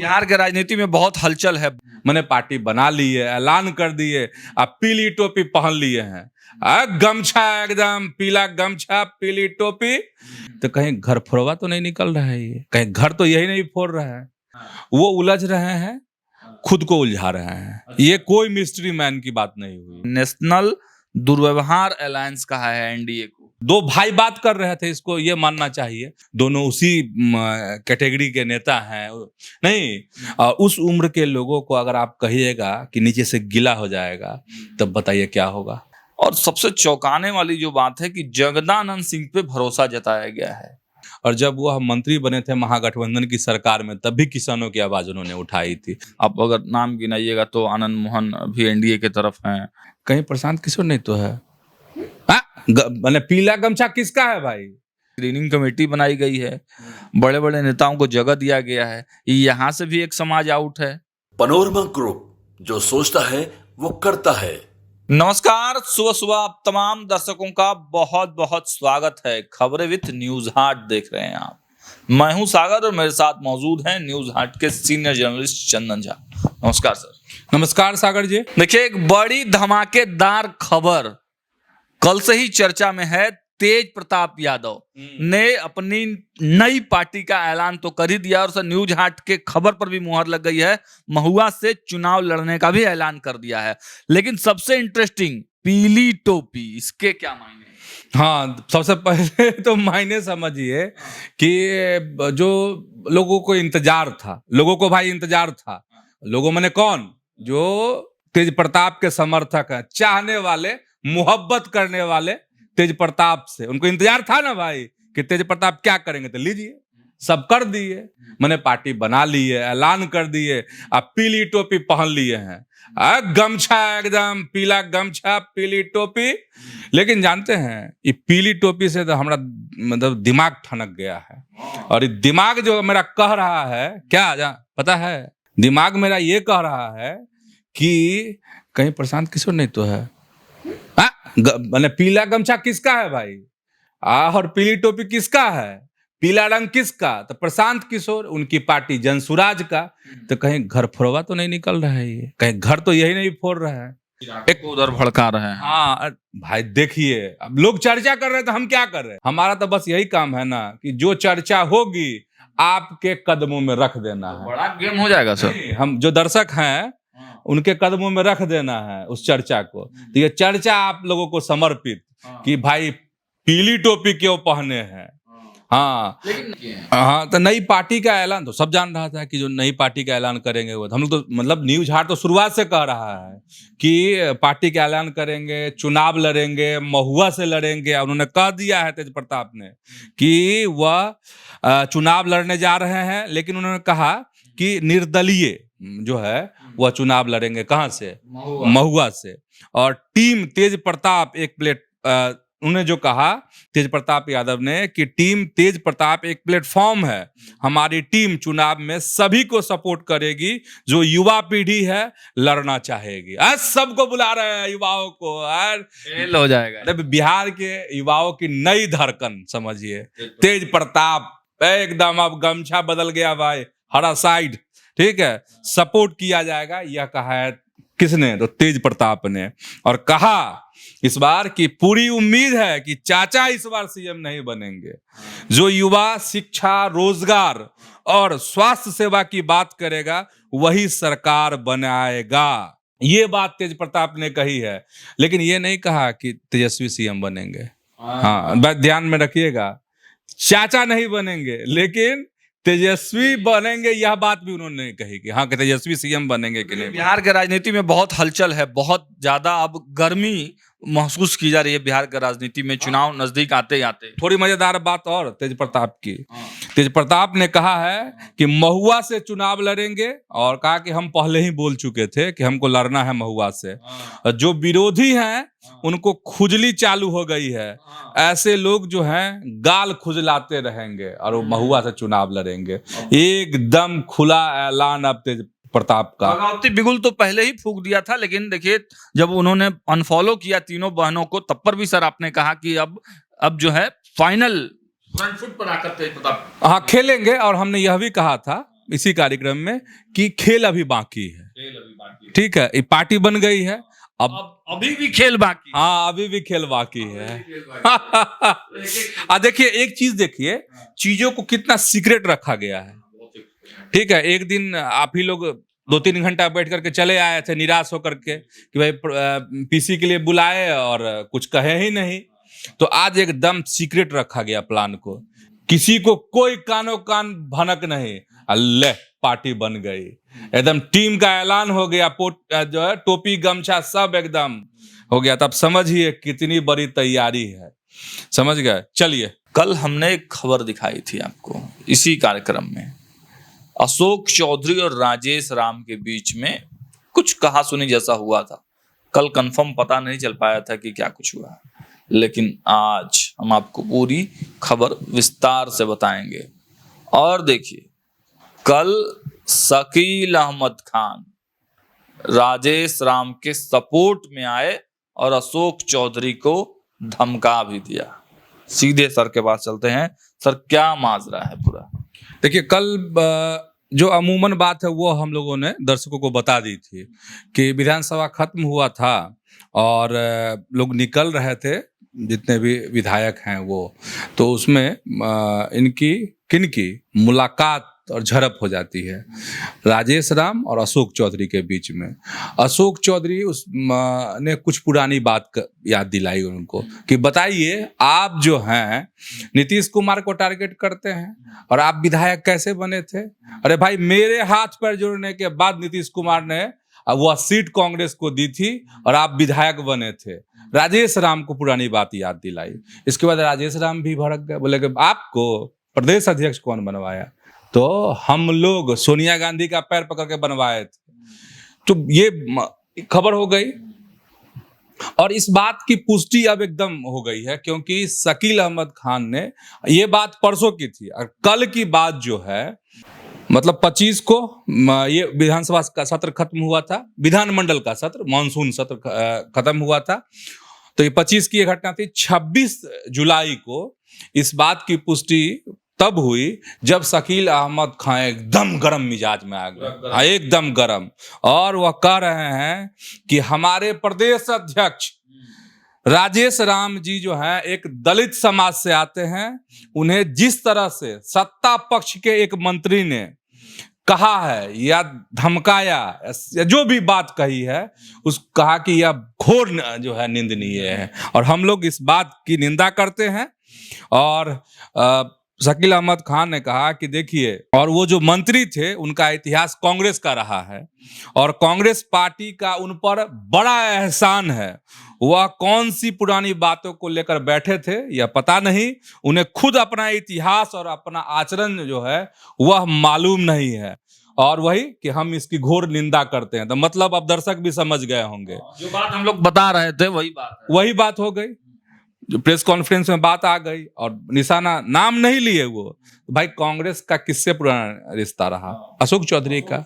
बिहार के राजनीति में बहुत हलचल है। मैंने पार्टी बना ली है, ऐलान कर दिए, अब पीली टोपी पहन लिए हैं, गमछा एकदम पीला गमछा पीली टोपी। तो कहीं घर फोड़वा तो नहीं निकल रहा है, ये कहीं घर तो यही नहीं फोड़ रहा है। वो उलझ रहे हैं, खुद को उलझा रहे हैं। ये कोई मिस्ट्री मैन की बात नहीं हुई। नेशनल दुर्व्यवहार अलायंस कहा है एनडीए को। दो भाई बात कर रहे थे, इसको ये मानना चाहिए दोनों उसी कैटेगरी के नेता हैं। नहीं, उस उम्र के लोगों को अगर आप कहिएगा कि नीचे से गीला हो जाएगा, तब बताइए क्या होगा। और सबसे चौंकाने वाली जो बात है कि जगदानंद सिंह पे भरोसा जताया गया है। और जब वो मंत्री बने थे महागठबंधन की सरकार में, तब भी किसानों की आवाज उन्होंने उठाई थी। अब अगर नाम गिनाइएगा तो आनंद मोहन भी एनडीए की तरफ हैं। कहीं प्रशांत किशोर नहीं तो है। मैंने पीला गमछा किसका है भाई? स्क्रीनिंग कमेटी बनाई गई है, बड़े बड़े नेताओं को जगह दिया गया है। यहाँ से भी एक समाज आउट है। पनोरमा ग्रुप, जो सोचता है वो करता है। नमस्कार, सुबह सुबह आप तमाम दर्शकों का बहुत बहुत स्वागत है। खबरें विद न्यूज हाट देख रहे हैं आप। मैं हूं सागर और मेरे साथ मौजूद हैं न्यूज हाट के सीनियर जर्नलिस्ट चंदन झा। नमस्कार सर। नमस्कार सागर जी। देखिए, एक बड़ी धमाकेदार खबर कल से ही चर्चा में है। तेज प्रताप यादव ने अपनी नई पार्टी का ऐलान तो कर ही दिया और सर न्यूज हाट के खबर पर भी मुहर लग गई है। महुआ से चुनाव लड़ने का भी ऐलान कर दिया है। लेकिन सबसे इंटरेस्टिंग, पीली टोपी, इसके क्या मायने? हाँ, सबसे पहले तो मायने समझिए कि जो लोगों को इंतजार था, लोगों को भाई इंतजार था। लोगों मैंने कौन? जो तेज प्रताप के समर्थक हैं, चाहने वाले, मोहब्बत करने वाले तेज प्रताप से। उनको इंतजार था ना भाई कि तेज प्रताप क्या करेंगे, तो लीजिए, सब कर दिए। मैंने पार्टी बना ली है, ऐलान कर दिए, अब पीली टोपी पहन लिए हैं, गमछा एकदम पीला गमछा पीली टोपी। लेकिन जानते हैं, ये पीली टोपी से तो हमारा मतलब दिमाग ठनक गया है। और ये दिमाग जो मेरा कह रहा है क्या पता है? दिमाग मेरा ये कह रहा है कि कहीं प्रशांत किशोर नहीं तो है। मैंने पीला गमछा किसका है भाई? और पीली टोपी किसका है? पीला रंग किसका? तो प्रशांत किशोर, उनकी पार्टी जनसुराज का। तो कहीं घर फोड़वा तो नहीं निकल रहा है, ये कहीं घर तो यही नहीं फोड़ रहा है। एक उधर भड़का रहे हैं। हाँ भाई, देखिए, अब लोग चर्चा कर रहे हैं तो हम क्या कर रहे हैं? हमारा तो बस यही काम है ना कि जो चर्चा होगी आपके कदमों में रख देना है। बड़ा गेम हो जाएगा सर। हम जो दर्शक हैं उनके कदमों में रख देना है उस चर्चा को। तो ये चर्चा आप लोगों को समर्पित कि भाई पीली टोपी क्यों पहने हैं। हाँ, हाँ, तो नई पार्टी का ऐलान तो सब जान रहा था कि जो नई पार्टी का ऐलान करेंगे वो। हम लोग तो मतलब न्यूज हाट तो शुरुआत से कह रहा है कि पार्टी का ऐलान करेंगे, चुनाव लड़ेंगे, महुआ से लड़ेंगे। उन्होंने कह दिया है तेज प्रताप ने कि वह चुनाव लड़ने जा रहे हैं, लेकिन उन्होंने कहा कि निर्दलीय जो है वह चुनाव लड़ेंगे। कहां से? महुआ से। और टीम तेज प्रताप एक प्लेट उन्होंने जो कहा तेज प्रताप यादव ने कि टीम तेज प्रताप एक प्लेटफॉर्म है। हमारी टीम चुनाव में सभी को सपोर्ट करेगी जो युवा पीढ़ी है, लड़ना चाहेगी। आज सबको बुला रहे हैं, युवाओं को। फेल हो जाएगा। बिहार के युवाओं की नई धड़कन समझिए तेज प्रताप। एकदम अब गमछा बदल गया भाई, हरा साइड, ठीक है, सपोर्ट किया जाएगा। यह कहा है किसने? तो तेज प्रताप ने। और कहा इस बार कि पूरी उम्मीद है कि चाचा इस बार सीएम नहीं बनेंगे। जो युवा, शिक्षा, रोजगार और स्वास्थ्य सेवा की बात करेगा वही सरकार बनाएगा। ये बात तेज प्रताप ने कही है। लेकिन ये नहीं कहा कि तेजस्वी सीएम बनेंगे। हाँ, ध्यान में रखिएगा, चाचा नहीं बनेंगे लेकिन तेजस्वी बनेंगे, यह बात भी उन्होंने कही कि हाँ, कि तेजस्वी सीएम बनेंगे कि नहीं। बिहार के राजनीति में बहुत हलचल है, बहुत ज्यादा अब गर्मी महसूस की जा रही है बिहार के राजनीति में, चुनाव नजदीक आते ही आते। थोड़ी मजेदार बात और तेज प्रताप की। तेज प्रताप ने कहा है कि महुआ से चुनाव लड़ेंगे और कहा कि हम पहले ही बोल चुके थे कि हमको लड़ना है महुआ से। जो विरोधी हैं उनको खुजली चालू हो गई है। ऐसे लोग जो हैं गाल खुजलाते रहेंगे और वो महुआ से चुनाव लड़ेंगे। एकदम खुला ऐलान अब तेज प्रताप का। भगावती बिगुल तो पहले ही फूंक दिया था, लेकिन देखिए जब उन्होंने अनफॉलो किया तीनों बहनों को, तब पर भी सर आपने कहा कि अब जो है फाइनल फ्रंट फुट पर आकर तेज प्रताप हाँ खेलेंगे। और हमने यह भी कहा था इसी कार्यक्रम में कि खेल अभी बाकी है। ठीक है, ये पार्टी बन गई है, अब अभी भी खेल बाकी। हाँ, अभी भी खेल बाकी है। देखिए एक चीज देखिए, चीजों को कितना सीक्रेट रखा गया है। ठीक है, एक दिन आप ही लोग 2-3 घंटा बैठ करके चले आए थे निराश होकर के कि भाई पीसी के लिए बुलाए और कुछ कहे ही नहीं। तो आज एकदम सीक्रेट रखा गया प्लान को, किसी को कोई कानो कान भनक नहीं, अल्लाह पार्टी बन गई, एकदम टीम का ऐलान हो गया, जो है टोपी गमछा सब एकदम हो गया। तब समझिए कितनी बड़ी तैयारी है, समझ गए। चलिए, कल हमने एक खबर दिखाई थी आपको इसी कार्यक्रम में, अशोक चौधरी और राजेश राम के बीच में कुछ कहा सुनी जैसा हुआ था। कल कंफर्म पता नहीं चल पाया था कि क्या कुछ हुआ, लेकिन आज हम आपको पूरी खबर विस्तार से बताएंगे। और देखिए, कल शकील अहमद खान राजेश राम के सपोर्ट में आए और अशोक चौधरी को धमका भी दिया। सीधे सर के पास चलते हैं। सर, क्या माजरा है पूरा? देखिए, कल जो अमूमन बात है वो हम लोगों ने दर्शकों को बता दी थी कि विधानसभा खत्म हुआ था और लोग निकल रहे थे, जितने भी विधायक हैं वो, तो उसमें किनकी मुलाकात और झड़प हो जाती है राजेश राम और अशोक चौधरी के बीच में। अशोक चौधरी ने कुछ पुरानी बात याद दिलाई उनको कि बताइए, आप जो हैं नीतीश कुमार को टारगेट करते हैं और आप विधायक कैसे बने थे? अरे भाई, मेरे हाथ पैर जोड़ने के बाद नीतीश कुमार ने वह सीट कांग्रेस को दी थी और आप विधायक बने थे। राजेश राम को पुरानी बात याद दिलाई। इसके बाद राजेश राम भी भड़क गए, बोले कि आपको प्रदेश अध्यक्ष कौन बनवाया? तो हम लोग सोनिया गांधी का पैर पकड़ के बनवाए थे। तो ये खबर हो गई और इस बात की पुष्टि अब एकदम हो गई है, क्योंकि शकील अहमद खान ने ये बात परसों की थी और कल की बात जो है, मतलब 25 को ये विधानसभा का सत्र खत्म हुआ था, विधानमंडल का सत्र, मानसून सत्र खत्म हुआ था। तो ये 25 की ये घटना थी। 26 जुलाई को इस बात की पुष्टि तब हुई जब शकील अहमद खान एकदम गरम मिजाज में आ गए, एकदम गरम, और वह कह रहे हैं कि हमारे प्रदेश अध्यक्ष राजेश राम जी जो हैं एक दलित समाज से आते हैं, उन्हें जिस तरह से सत्ता पक्ष के एक मंत्री ने कहा है या धमकाया या जो भी बात कही है, उस कहा कि यह घोर जो है निंदनीय है और हम लोग इस बात की निंदा करते हैं। और शकील अहमद खान ने कहा कि देखिए, और वो जो मंत्री थे उनका इतिहास कांग्रेस का रहा है और कांग्रेस पार्टी का उन पर बड़ा एहसान है। वह कौन सी पुरानी बातों को लेकर बैठे थे यह पता नहीं, उन्हें खुद अपना इतिहास और अपना आचरण जो है वह मालूम नहीं है, और वही कि हम इसकी घोर निंदा करते हैं। तो मतलब अब दर्शक भी समझ गए होंगे, जो बात हम लोग बता रहे थे वही बात हो गई। जो प्रेस कॉन्फ्रेंस में बात आ गई और निशाना नाम नहीं लिए वो, तो भाई कांग्रेस का किससे पुराना रिश्ता रहा? अशोक चौधरी का।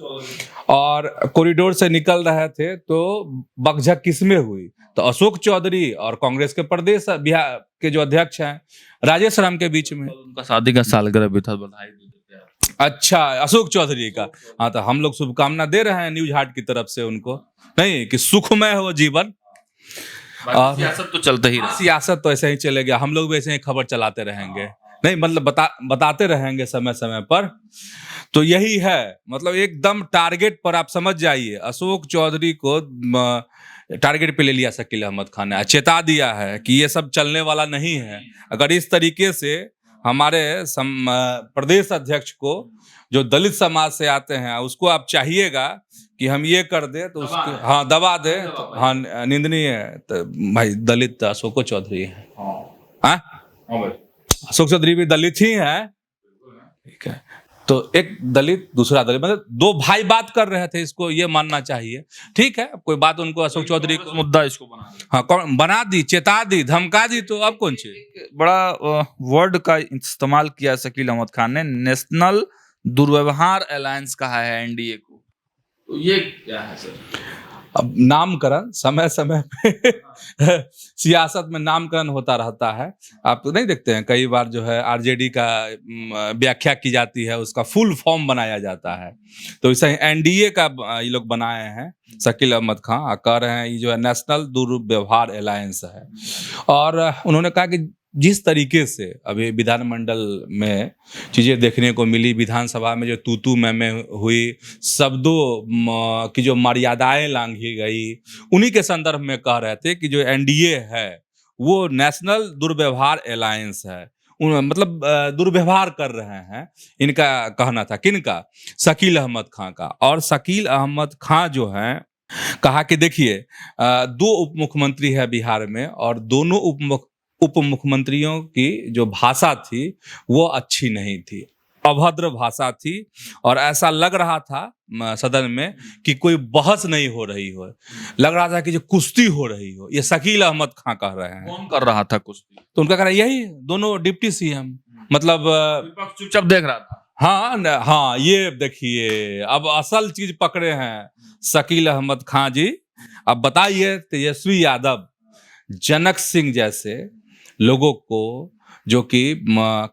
और कॉरिडोर से निकल रहे थे तो बकझक किसमें हुई? तो अशोक चौधरी और कांग्रेस के प्रदेश बिहार के जो अध्यक्ष हैं राजेश राम के बीच में। उनका शादी का सालगिरह भी था, बधाई दे देते हैं। अच्छा, अशोक चौधरी का। हाँ, तो हम लोग शुभकामना दे रहे हैं न्यूज हार्ट की तरफ से उनको, नहीं कि सुखमय हो जीवन। सियासत तो चलते ही रहे, सियासत तो ऐसे ही चलेगा, हम लोग भी ऐसे ही खबर चलाते रहेंगे, नहीं मतलब बताते रहेंगे समय समय पर। तो यही है, मतलब एकदम टारगेट पर आप समझ जाइए। अशोक चौधरी को टारगेट पे ले लिया शकील अहमद खान ने, चेता दिया है कि ये सब चलने वाला नहीं है। अगर इस तरीके से हमारे प्रदेश अध्यक्ष को जो दलित समाज से आते हैं उसको आप चाहिएगा कि हम ये कर दे तो उसको हाँ दबा दे, तो हाँ निंदनीय है। तो भाई दलित अशोक चौधरी है, हाँ अशोक चौधरी भी दलित ही है, ठीक है। तो एक दलित दूसरा दलित, मतलब दो भाई बात कर रहे थे, इसको ये मानना चाहिए। ठीक है, कोई बात उनको अशोक चौधरी को मुद्दा इसको बना दी, चेता दी, धमका दी, तो अब कौन सी बड़ा वर्ड का इस्तेमाल किया शकील अहमद खान ने, नेशनल दुर्व्यवहार अलायंस कहा है एनडीए को। तो ये क्या है सर? अब नामकरण समय समय पे सियासत में नामकरण होता रहता है। आप तो नहीं देखते हैं, कई बार जो है आरजेडी का व्याख्या की जाती है, उसका फुल फॉर्म बनाया जाता है। तो इसे एनडीए का ये लोग बनाए हैं शकील अहमद खां, कह रहे हैं ये जो है नेशनल दुर्व्यवहार अलायंस है। और उन्होंने कहा कि जिस तरीके से अभी विधानमंडल में चीज़ें देखने को मिली, विधानसभा में जो तू मैं हुई, शब्दों की जो मर्यादाएं लांघी गई, उन्हीं के संदर्भ में कह रहे थे कि जो एनडीए है वो नेशनल दुर्व्यवहार अलायंस है। मतलब दुर्व्यवहार कर रहे हैं, इनका कहना था। किनका? शकील अहमद खां का। और शकील अहमद खां जो हैं कहा कि देखिए 2 उप मुख्यमंत्री है बिहार में, और दोनों उप मुख्यमंत्रियों की जो भाषा थी वो अच्छी नहीं थी, अभद्र भाषा थी। और ऐसा लग रहा था सदन में कि कोई बहस नहीं हो रही हो, लग रहा था कि जो कुश्ती हो रही हो। ये शकील अहमद खां कह रहे हैं। कौन कर रहा था कुश्ती? तो उनका कहना यही, दोनों डिप्टी सीएम, मतलब विपक्ष चुपचाप देख रहा था। हाँ, ये देखिए अब असल चीज पकड़े हैं शकील अहमद खां जी। अब बताइए तेजस्वी यादव, जनक सिंह जैसे लोगों को, जो कि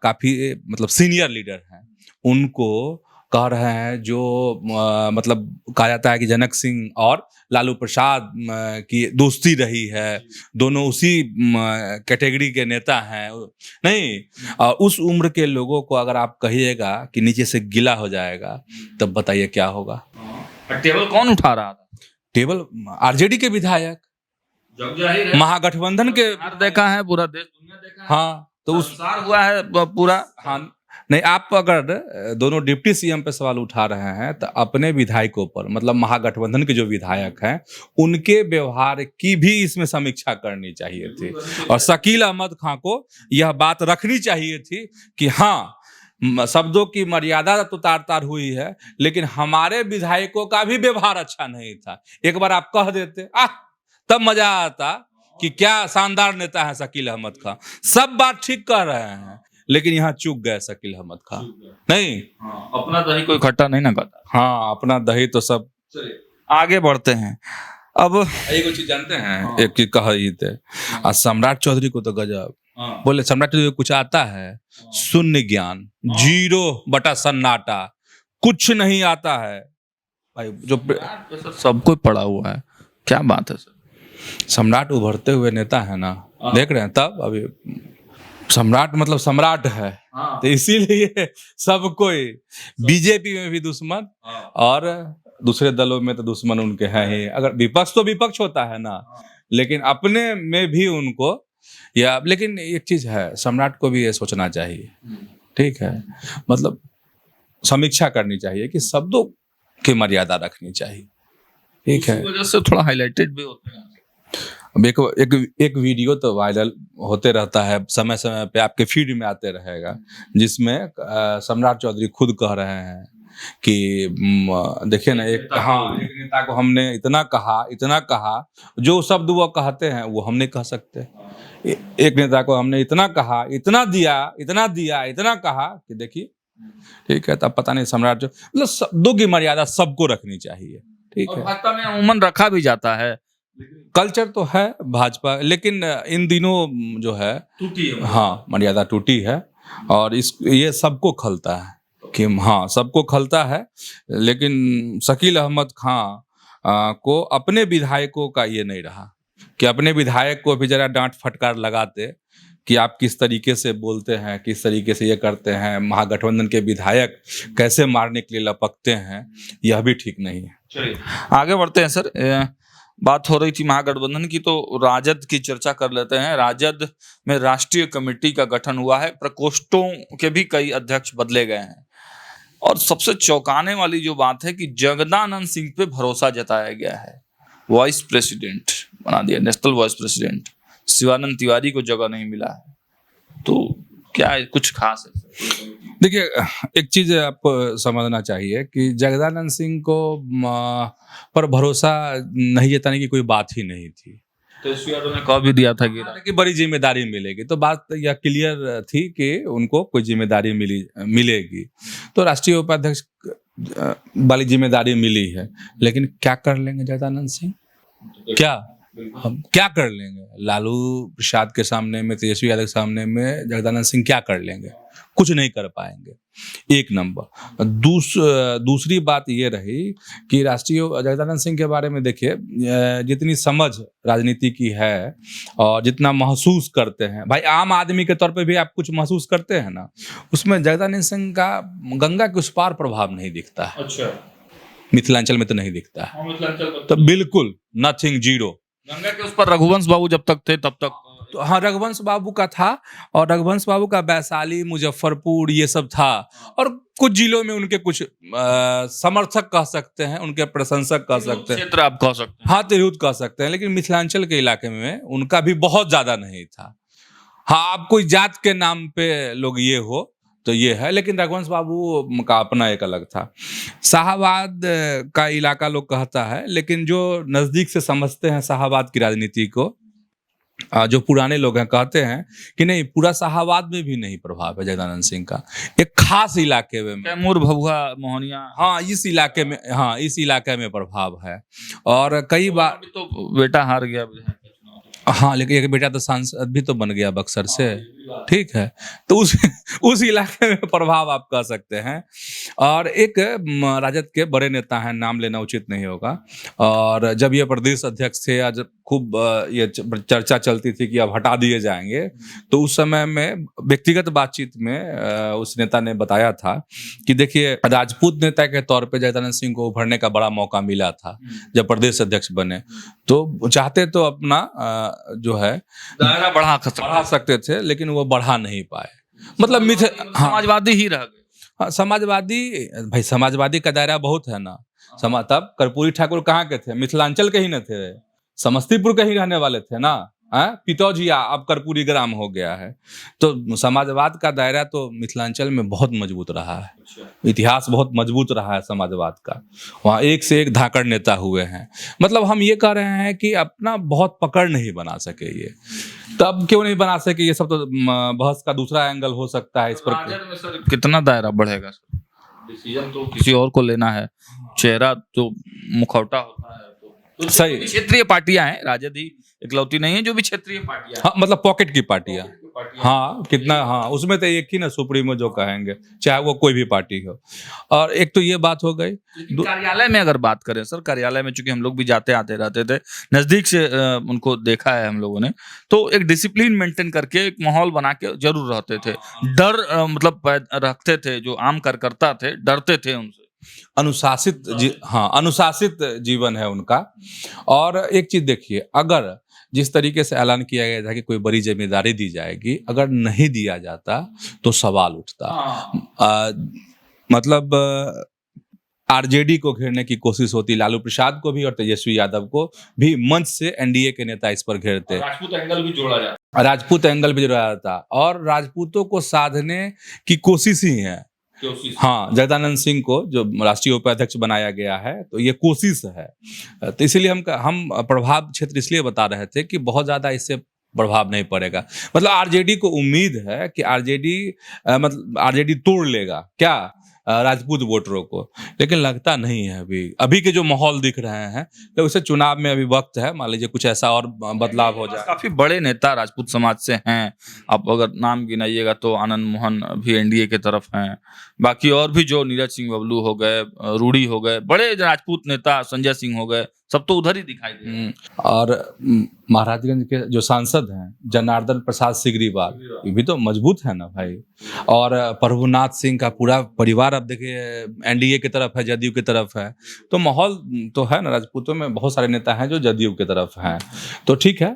काफी मतलब सीनियर लीडर हैं, उनको कह रहे हैं, जो मतलब कहा जाता है कि जनक सिंह और लालू प्रसाद की दोस्ती रही है, दोनों उसी कैटेगरी के नेता हैं। नहीं, उस उम्र के लोगों को अगर आप कहिएगा कि नीचे से गिला हो जाएगा, तब बताइए क्या होगा। टेबल कौन उठा रहा था? टेबल आरजेडी के विधायक, महागठबंधन के। देखा है, पूरा देश दुनिया देखा है। हाँ, तो उस हुआ है पूरा। हाँ, नहीं, आप अगर दोनों डिप्टी सीएम पे सवाल उठा रहे हैं तो अपने विधायकों पर, मतलब महागठबंधन के जो विधायक हैं, उनके व्यवहार की भी इसमें समीक्षा करनी चाहिए थी। और शकील अहमद खां को यह बात रखनी चाहिए थी कि हाँ, शब्दों की मर्यादा तो तार हुई है, लेकिन हमारे विधायकों का भी व्यवहार अच्छा नहीं था। एक बार आप कह देते, तब मजा आता कि क्या शानदार नेता है शकील अहमद खां। सब बात ठीक कह रहे हैं, लेकिन यहाँ चूक गए शकील अहमद खां। नहीं, अपना दही कोई खट्टा नहीं ना खाता। हाँ, अपना दही तो सब। आगे बढ़ते हैं। अब एक चीज जानते हैं, एक चीज कह रही थे, सम्राट चौधरी को तो गजब बोले, सम्राट चौधरी को कुछ आता है? शून्य ज्ञान, 0 सन्नाटा, कुछ नहीं आता है भाई। जो सब कोई पड़ा हुआ है, क्या बात है सर। सम्राट उभरते हुए नेता है ना, देख रहे हैं। तब अभी सम्राट मतलब सम्राट है, तो इसीलिए सब कोई, बीजेपी में भी दुश्मन और दूसरे दलों में तो दुश्मन उनके हैं ही। अगर विपक्ष तो विपक्ष होता है ना, लेकिन अपने में भी उनको लेकिन एक चीज है, सम्राट को भी ये सोचना चाहिए, ठीक है, मतलब समीक्षा करनी चाहिए कि शब्दों की मर्यादा रखनी चाहिए, ठीक है। वजह से थोड़ा हाईलाइटेड भी होते हैं। अब एक वीडियो तो वायरल होते रहता है, समय समय पे आपके फीड में आते रहेगा, जिसमें सम्राट चौधरी खुद कह रहे हैं कि देखिए ना, एक नेता को हमने इतना कहा, जो शब्द वो कहते हैं वो हम नहीं कह सकते। एक नेता को हमने इतना कहा, इतना कहा कि देखिए, ठीक है। तब पता नहीं सम्राट जो, मतलब शब्दों की मर्यादा सबको रखनी चाहिए, ठीक है। भाजपा में अमूमन रखा भी जाता है, कल्चर तो है भाजपा, लेकिन इन दिनों जो है टूटी है। हाँ, मर्यादा टूटी है, और ये सबको खलता है कि हाँ, सबको खलता है। लेकिन शकील अहमद खां को अपने विधायकों का ये नहीं रहा कि अपने विधायक को भी जरा डांट फटकार लगाते कि आप किस तरीके से बोलते हैं, किस तरीके से ये करते हैं, महागठबंधन के विधायक कैसे मारने के लिए लपकते हैं, यह भी ठीक नहीं है। चलिए आगे बढ़ते हैं सर। बात हो रही थी महागठबंधन की, तो राजद की चर्चा कर लेते हैं। राजद में राष्ट्रीय कमेटी का गठन हुआ है, प्रकोष्ठों के भी कई अध्यक्ष बदले गए हैं, और सबसे चौंकाने वाली जो बात है कि जगदानंद सिंह पे भरोसा जताया गया है, वाइस प्रेसिडेंट बना दिया, national vice president. Shivanand Tiwari को जगह नहीं मिला है, तो क्या कुछ खास है? देखिए, एक चीज आपको समझना चाहिए कि जगदानंद सिंह को पर भरोसा नहीं जताने की कोई बात ही नहीं थी। तो ने कह भी दिया था कि बड़ी जिम्मेदारी मिलेगी, तो बात यह क्लियर थी कि उनको कोई जिम्मेदारी मिलेगी। तो राष्ट्रीय उपाध्यक्ष वाली जिम्मेदारी मिली है, लेकिन क्या कर लेंगे जगदानंद सिंह? क्या हम क्या कर लेंगे? लालू प्रसाद के सामने में, तेजस्वी यादव के सामने में जगदानंद सिंह क्या कर लेंगे? कुछ नहीं कर पाएंगे। एक नंबर। दूसरी बात ये रही कि राष्ट्रीय जगदानंद सिंह के बारे में देखिए, जितनी समझ राजनीति की है और जितना महसूस करते हैं, भाई आम आदमी के तौर पे भी आप कुछ महसूस करते हैं ना, उसमें जगदानंद सिंह का गंगा के उस पार प्रभाव नहीं दिखता है। अच्छा, मिथिलांचल में तो नहीं दिखता है, तो बिल्कुल नथिंग, जीरो। गंगा के उस पर रघुवंश बाबू जब तक थे तब तक तो हाँ, रघुवंश बाबू का था, और रघुवंश बाबू का वैशाली, मुजफ्फरपुर ये सब था, और कुछ जिलों में उनके कुछ समर्थक कह सकते हैं, उनके प्रशंसक कह सकते हैं, क्षेत्र आप कह सकते हाँ तिरहुत कह सकते हैं, लेकिन मिथिलांचल के इलाके में उनका भी बहुत ज्यादा नहीं था। हाँ, आप कोई जात के नाम पे लोग ये हो तो ये है, लेकिन रघुवंश बाबू का अपना एक अलग था। शाहाबाद का इलाका लोग कहता है, लेकिन जो नजदीक से समझते हैं शाहाबाद की राजनीति को, जो पुराने लोग हैं, कहते हैं कि नहीं, पूरा शाहाबाद में भी नहीं प्रभाव है जगदानंद सिंह का, एक खास इलाके में, कैमूर, भभुआ, मोहनिया, हाँ इस इलाके में, हाँ इस इलाके में प्रभाव है। और कई बार तो बेटा हार गया, हाँ, लेकिन एक बेटा तो सांसद भी तो बन गया बक्सर से, ठीक है, तो उस इलाके में प्रभाव आप कह सकते हैं। और एक राजद के बड़े नेता हैं, नाम लेना उचित नहीं होगा, और जब ये प्रदेश अध्यक्ष थे, आज खूब ये चर्चा चलती थी कि अब हटा दिए जाएंगे, तो उस समय में व्यक्तिगत बातचीत में उस नेता ने बताया था कि देखिए, राजपूत नेता के तौर पे जगदानंद सिंह को उभरने का बड़ा मौका मिला था जब प्रदेश अध्यक्ष बने, तो चाहते तो अपना जो है दायरा बढ़ा सकते थे, लेकिन वो बढ़ा नहीं पाए। मतलब हाँ, समाजवादी ही रह गए। हाँ, समाजवादी, भाई समाजवादी का दायरा बहुत है ना। तब कर्पूरी ठाकुर कहाँ के थे? मिथिलांचल के ही न थे, समस्तीपुर के ही रहने वाले थे ना। पितौजिया अब कर्पूरी ग्राम हो गया है, तो समाजवाद का दायरा तो मिथिलांचल में बहुत मजबूत रहा है। इतिहास बहुत मजबूत रहा है समाजवाद का, वहाँ एक से एक धाकड़ नेता हुए हैं। मतलब हम ये कह रहे हैं कि अपना बहुत पकड़ नहीं बना सके ये, तब क्यों नहीं बना सके, ये सब तो बहस का दूसरा एंगल हो सकता है इस पर। राजद में सर कितना दायरा बढ़ेगा सर? डिसीजन तो किसी और को लेना है, चेहरा तो मुखौटा होता है, तो सही। क्षेत्रीय पार्टियां हैं, राजद ही इकलौती नहीं है, जो भी क्षेत्रीय पार्टियां, हाँ, मतलब पॉकेट की पार्टियां, हाँ कितना, हाँ उसमें तो एक ही ना सुप्रीमो जो कहेंगे, चाहे वो कोई भी पार्टी हो। और एक तो ये बात हो गई। कार्यालय में अगर बात करें सर, कार्यालय में चूंकि हम लोग भी जाते आते रहते थे, नजदीक से उनको देखा है हम लोगों ने, तो एक डिसिप्लिन मेंटेन करके एक माहौल बना के जरूर रहते थे। डर मतलब रखते थे, जो आम कार्यकर्ता थे डरते थे उनसे। अनुशासित हाँ, अनुशासित जीवन है उनका। और एक चीज देखिए, अगर जिस तरीके से ऐलान किया गया था कि कोई बड़ी जिम्मेदारी दी जाएगी, अगर नहीं दिया जाता तो सवाल उठता। मतलब आरजेडी को घेरने की कोशिश होती, लालू प्रसाद को भी और तेजस्वी यादव को भी मंच से एनडीए के नेता इस पर घेरते, राजपूत एंगल भी जोड़ा जाता, राजपूत एंगल भी जोड़ा जाता, और राजपूतों को साधने की कोशिश ही है। हाँ, जगदानंद सिंह को जो राष्ट्रीय उपाध्यक्ष बनाया गया है, तो ये कोशिश है। तो इसीलिए हम प्रभाव क्षेत्र इसलिए बता रहे थे कि बहुत ज्यादा इससे प्रभाव नहीं पड़ेगा। मतलब आरजेडी को उम्मीद है कि आरजेडी तोड़ लेगा क्या राजपूत वोटरों को, लेकिन लगता नहीं है। अभी के जो माहौल दिख रहे हैं, तो उसे चुनाव में अभी वक्त है, मान लीजिए कुछ ऐसा और बदलाव हो जाए। काफी बड़े नेता राजपूत समाज से हैं, आप अगर नाम गिनाइएगा तो आनंद मोहन भी एनडीए के तरफ हैं, बाकी और भी जो नीरज सिंह बबलू हो गए, रूडी हो गए, बड़े राजपूत नेता संजय सिंह हो गए, सब तो उधर ही दिखाई दे रहे हैं। और महाराजगंज के जो सांसद हैं जनार्दन प्रसाद सिगरीवाल, ये भी तो मजबूत है ना भाई। और प्रभुनाथ सिंह का पूरा परिवार अब देखिए एनडीए की तरफ है, जदयू की तरफ है, तो माहौल तो है ना। राजपूतों में बहुत सारे नेता हैं जो जदयू की तरफ हैं, तो ठीक है,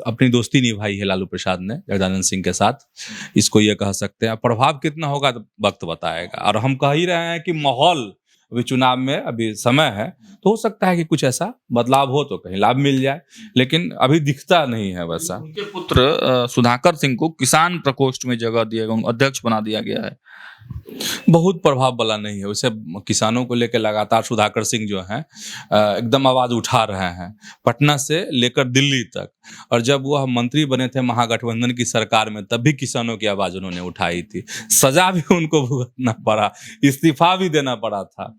अपनी दोस्ती निभाई है लालू प्रसाद ने जगदानंद सिंह के साथ, इसको ये कह सकते हैं। प्रभाव कितना होगा तो वक्त बताएगा, और हम कह ही रहे हैं कि माहौल अभी चुनाव में अभी समय है, तो हो सकता है कि कुछ ऐसा बदलाव हो तो कहीं लाभ मिल जाए, लेकिन अभी दिखता नहीं है वैसा। उनके पुत्र सुधाकर सिंह को किसान प्रकोष्ठ में जगह दिया गया, अध्यक्ष बना दिया गया है। बहुत प्रभाव वाला नहीं है वैसे। किसानों को लेकर लगातार सुधाकर सिंह जो हैं एकदम आवाज उठा रहे हैं, पटना से लेकर दिल्ली तक। और जब वह मंत्री बने थे महागठबंधन की सरकार में, तब भी किसानों की आवाज उन्होंने उठाई थी, सजा भी उनको भुगतना पड़ा, इस्तीफा भी देना पड़ा था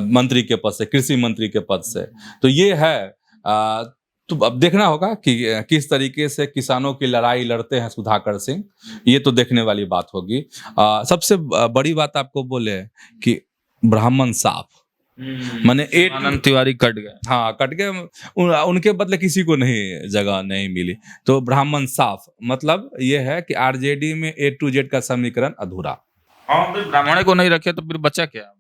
मंत्री के पद से, कृषि मंत्री के पद से। तो ये है तो अब देखना होगा कि किस तरीके से किसानों की लड़ाई लड़ते हैं सुधाकर सिंह, ये तो देखने वाली बात होगी। सबसे बड़ी बात आपको बोले कि ब्राह्मण साफ, माने आनंद तिवारी कट गए। हाँ कट गए, उनके बदले किसी को नहीं जगह नहीं मिली, तो ब्राह्मण साफ मतलब ये है कि आरजेडी में A to Z का समीकरण अधूरा। ब्राह्मण को नहीं रखे तो फिर बचा क्या?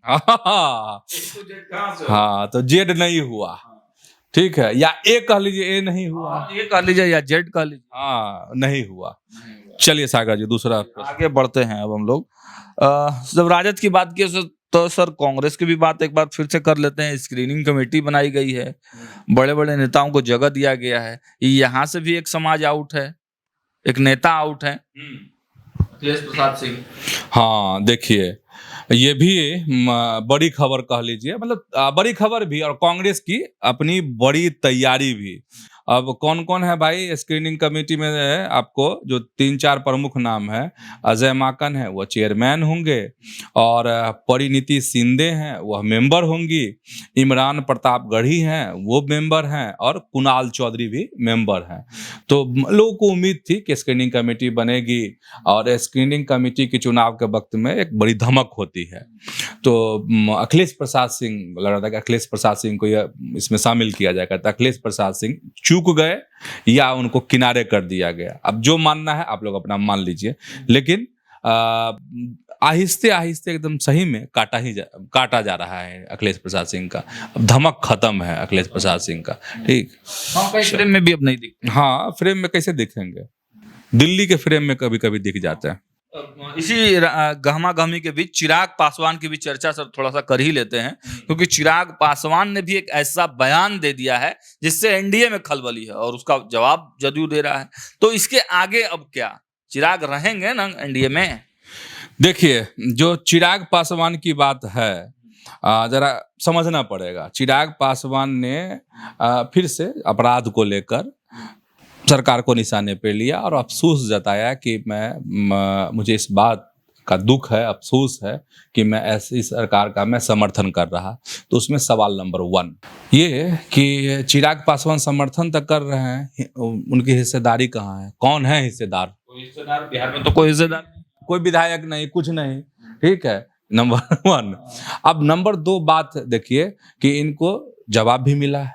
हाँ तो जेड नहीं हुआ, ठीक है, या ए कह लीजिए, ए नहीं हुआ, ये कह लीजिए या जेड कह लीजिए, हाँ नहीं हुआ। चलिए सागर जी दूसरा आगे बढ़ते हैं अब हम लोग। जब राजद की बात की तो सर कांग्रेस की भी बात एक बार फिर से कर लेते हैं। स्क्रीनिंग कमेटी बनाई गई है, बड़े बड़े नेताओं को जगह दिया गया है, यहाँ से भी एक समाज आउट है, एक नेता आउट है, अखिलेश प्रसाद सिंह। हाँ देखिए ये भी बड़ी खबर कह लीजिए, मतलब बड़ी खबर भी और कांग्रेस की अपनी बड़ी तैयारी भी। अब कौन कौन है भाई स्क्रीनिंग कमेटी में? आपको जो 3-4 प्रमुख नाम है, अजय माकन है वो चेयरमैन होंगे, और परिणीति शिंदे हैं वह मेंबर होंगी, इमरान प्रतापगढ़ी हैं वो मेंबर हैं, और कुणाल चौधरी भी मेंबर हैं। तो लोगों को उम्मीद थी कि स्क्रीनिंग कमेटी बनेगी, और स्क्रीनिंग कमेटी के चुनाव के वक्त में एक बड़ी धमक होती है। तो अखिलेश प्रसाद सिंह, लग रहा था कि अखिलेश प्रसाद सिंह को इसमें शामिल किया जाएगा, तो अखिलेश प्रसाद सिंह चूक गए या उनको किनारे कर दिया गया। अब जो मानना है आप लोग अपना मान लीजिए, लेकिन आहिस्ते आहिस्ते एकदम सही में काटा जा रहा है अखिलेश प्रसाद सिंह का। अब धमक खत्म है अखिलेश प्रसाद सिंह का, ठीक। फ्रेम में भी अब नहीं दिखते। हाँ फ्रेम में कैसे दिखेंगे? दिल्ली के फ्रेम में कभी कभी दिख जाते हैं। इसी गहमा गहमी के बीच चिराग पासवान की भी चर्चा सर थोड़ा सा कर ही लेते हैं, क्योंकि चिराग पासवान ने भी एक ऐसा बयान दे दिया है जिससे एनडीए में खलबली है, और उसका जवाब जदयू दे रहा है। तो इसके आगे अब क्या, चिराग रहेंगे ना एनडीए में? देखिए जो चिराग पासवान की बात है, जरा समझना पड़ेगा। चिराग पासवान ने फिर से अपराध को लेकर सरकार को निशाने पे लिया और अफसोस जताया कि मुझे इस बात का दुख है, अफसोस है कि मैं ऐसी सरकार का मैं समर्थन कर रहा। तो उसमें सवाल नंबर 1 ये कि चिराग पासवान समर्थन तक कर रहे हैं, उनकी हिस्सेदारी कहाँ है? कौन है हिस्सेदार? कोई हिस्सेदार बिहार में तो कोई हिस्सेदार नहीं, कोई विधायक नहीं, कुछ नहीं, ठीक है, नंबर 1। अब नंबर 2 बात देखिए कि इनको जवाब भी मिला है,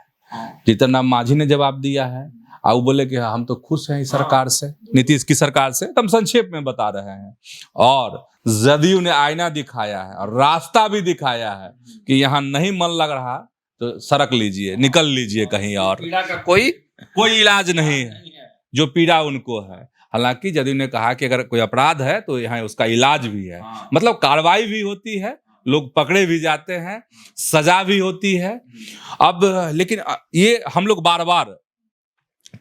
जीतन मांझी ने जवाब दिया है, वो बोले कि हम तो खुश हैं इस सरकार से, नीतीश की सरकार से, हम संक्षेप में बता रहे हैं। और जदयू ने आईना दिखाया है और रास्ता भी दिखाया है कि यहाँ नहीं मन लग रहा तो सड़क लीजिए, निकल लीजिए कहीं और, पीड़ा का कोई इलाज नहीं है जो पीड़ा उनको है। हालांकि जदयू ने कहा कि अगर कोई अपराध है तो यहाँ उसका इलाज भी है, मतलब कार्रवाई भी होती है, लोग पकड़े भी जाते हैं, सजा भी होती है। अब लेकिन ये हम लोग बार बार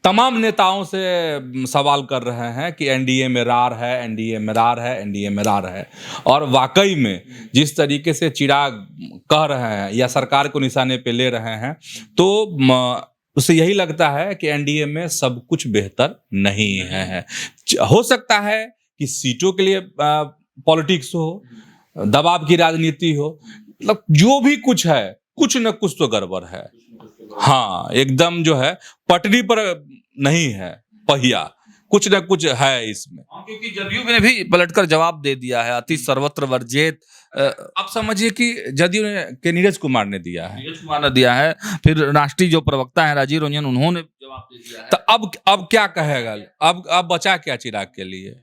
तमाम नेताओं से सवाल कर रहे हैं कि एनडीए में रार है, एनडीए में रार है, एनडीए में रार है, और वाकई में जिस तरीके से चिराग कह रहे हैं या सरकार को निशाने पे ले रहे हैं, तो उसे यही लगता है कि एनडीए में सब कुछ बेहतर नहीं है। हो सकता है कि सीटों के लिए पॉलिटिक्स हो, दबाव की राजनीति हो, मतलब जो भी कुछ है, कुछ न कुछ तो गड़बड़ है। हाँ एकदम जो है पटरी पर नहीं है पहिया, कुछ न कुछ है इसमें। क्योंकि जदयू ने भी पलटकर जवाब दे दिया है, अति सर्वत्र वर्जित। आप समझिए कि जदयू के नीरज कुमार ने दिया है, नीरज कुमार ने दिया है, फिर राष्ट्रीय जो प्रवक्ता है राजीव रंजन, उन्होंने जवाब दे दिया है। तो अब क्या कहेगा? अब बचा क्या चिराग के लिए?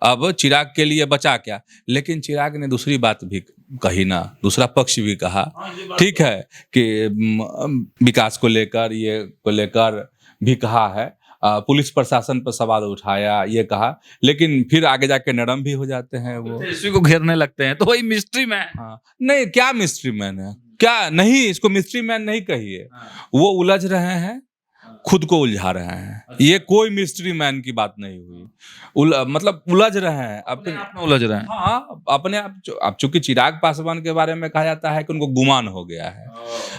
अब चिराग के लिए बचा क्या? लेकिन चिराग ने दूसरी बात भी कही ना, दूसरा पक्ष भी कहा, ठीक है, कि विकास को लेकर, ये को लेकर भी कहा है, पुलिस प्रशासन पर सवाल उठाया, ये कहा, लेकिन फिर आगे जाके नरम भी हो जाते हैं, वो इसी को घेरने लगते हैं। तो वही मिस्ट्री मैन। हाँ नहीं, क्या मिस्ट्री मैन है? क्या नहीं, इसको मिस्ट्री मैन नहीं कहिए, वो उलझ रहे हैं, खुद को उलझा रहे हैं। ये कोई मिस्ट्री मैन की बात नहीं हुई, मतलब उलझ रहे हैं, अपने आप में उलझ रहे हैं। हाँ अपने आप। अब चूंकि चिराग पासवान के बारे में कहा जाता है कि उनको गुमान हो गया है,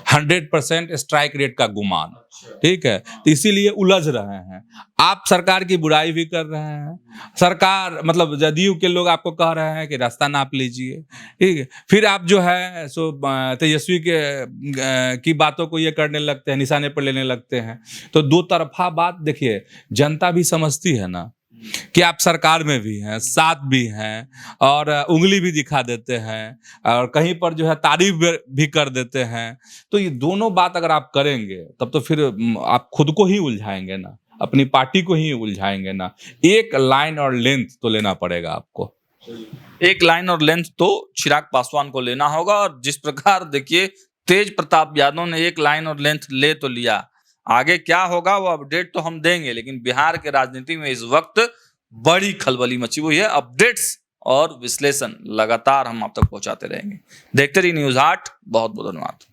100% स्ट्राइक रेट का गुमान, ठीक है, तो इसीलिए उलझ रहे हैं। आप सरकार की बुराई भी कर रहे हैं, सरकार मतलब जदयू के लोग आपको कह रहे हैं कि रास्ता नाप लीजिए, ठीक है, फिर आप जो है सो तेजस्वी की बातों को ये करने लगते हैं, निशाने पर लेने लगते हैं। तो दो तरफा बात देखिए, जनता भी समझती है ना कि आप सरकार में भी हैं, साथ भी हैं, और उंगली भी दिखा देते हैं, और कहीं पर जो है तारीफ भी कर देते हैं। तो ये दोनों बात अगर आप करेंगे तब तो फिर आप खुद को ही उलझाएंगे ना, अपनी पार्टी को ही उलझाएंगे ना। एक लाइन और लेंथ तो लेना पड़ेगा आपको। एक लाइन और लेंथ तो चिराग पासवान को लेना होगा। और जिस प्रकार देखिए तेज प्रताप यादव ने एक लाइन और लेंथ ले तो लिया, आगे क्या होगा वो अपडेट तो हम देंगे, लेकिन बिहार के राजनीति में इस वक्त बड़ी खलबली मची हुई है। अपडेट्स और विश्लेषण लगातार हम आप तक पहुंचाते रहेंगे। देखते रहिए न्यूज़ 8। बहुत बहुत धन्यवाद।